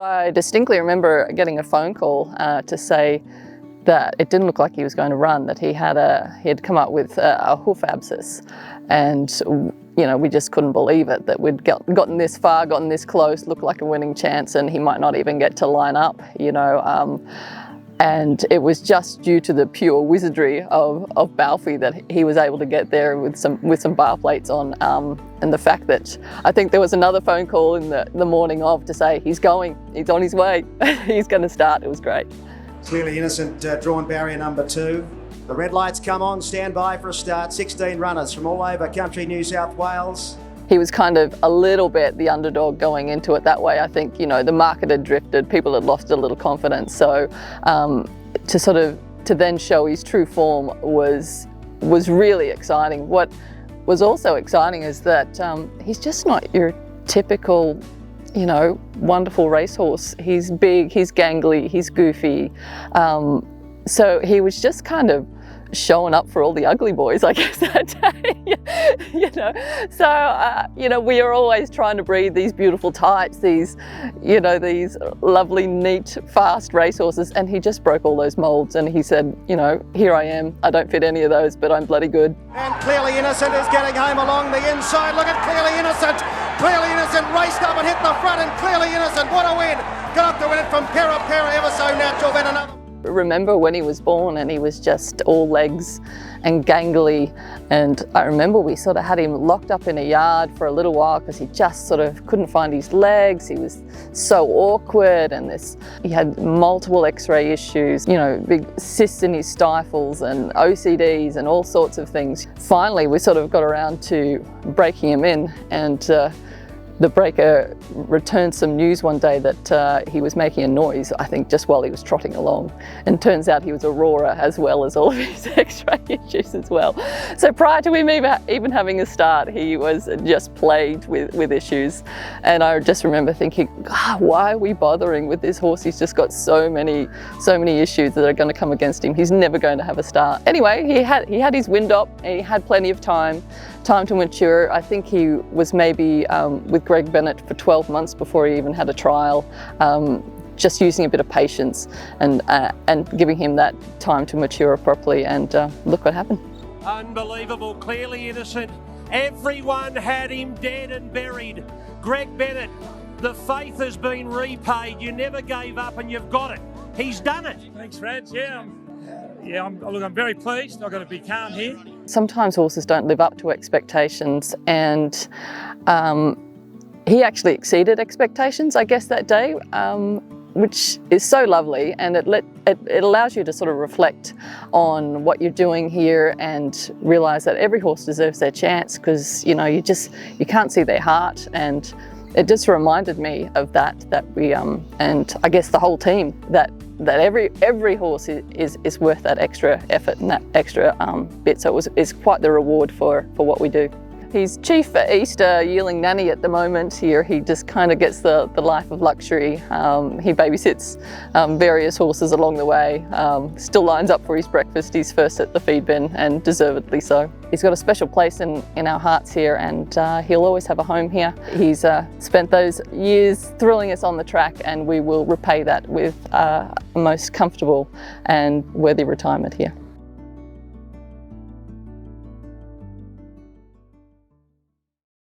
I distinctly remember getting a phone call to say that it didn't look like he was going to run, that he had come up with a hoof abscess, and we just couldn't believe it, that we'd gotten this far, gotten this close, looked like a winning chance, and he might not even get to line up, and it was just due to the pure wizardry of Balfi that he was able to get there with some bar plates on, and the fact that I think there was another phone call in the morning of to say he's on his way, he's going to start. It was great. Clearly innocent, drawn barrier number 2. The red lights come on, stand by for a start. 16 runners from all over country New South Wales. He was kind of a little bit the underdog going into it that way. I think, the market had drifted, people had lost a little confidence. So to then show his true form was really exciting. What was also exciting is that he's just not your typical, wonderful racehorse. He's big, he's gangly, he's goofy. So he was just kind of showing up for all the ugly boys, I guess, that day. So we are always trying to breed these beautiful types, these lovely, neat, fast racehorses, and he just broke all those molds, and he said, here I am, I don't fit any of those, but I'm bloody good. And Clearly Innocent is getting home along the inside. Look at Clearly Innocent. Clearly Innocent raced up and hit the front, and Clearly Innocent, what a win. Got up to win it from Pera, ever so natural, then another. Remember when he was born and he was just all legs and gangly, and I remember we sort of had him locked up in a yard for a little while because he just sort of couldn't find his legs. He was so awkward, and he had multiple x-ray issues, big cysts in his stifles and OCDs and all sorts of things. Finally we sort of got around to breaking him in, and the breaker returned some news one day that he was making a noise, I think just while he was trotting along. And turns out he was a roarer as well as all of his x-ray issues as well. So prior to him even having a start, he was just plagued with issues. And I just remember thinking, why are we bothering with this horse? He's just got so many issues that are going to come against him. He's never going to have a start. Anyway, he had his wind up, he had plenty of time to mature. I think he was maybe with Greg Bennett for 12 months before he even had a trial, just using a bit of patience and giving him that time to mature properly, and look what happened. Unbelievable, Clearly Innocent. Everyone had him dead and buried. Greg Bennett, the faith has been repaid. You never gave up and you've got it. He's done it. Thanks, Fred. I'm very pleased. I've got to be calm here. Sometimes horses don't live up to expectations, and he actually exceeded expectations, I guess, that day, which is so lovely, and it allows you to sort of reflect on what you're doing here and realise that every horse deserves their chance, because you can't see their heart, and it just reminded me of that we and I guess the whole team that every horse is worth that extra effort and that extra bit. So it's quite the reward for what we do. He's chief Easter yearling nanny at the moment here. He just kind of gets the life of luxury. He babysits various horses along the way, still lines up for his breakfast. He's first at the feed bin, and deservedly so. He's got a special place in our hearts here, and he'll always have a home here. He's spent those years thrilling us on the track, and we will repay that with a most comfortable and worthy retirement here.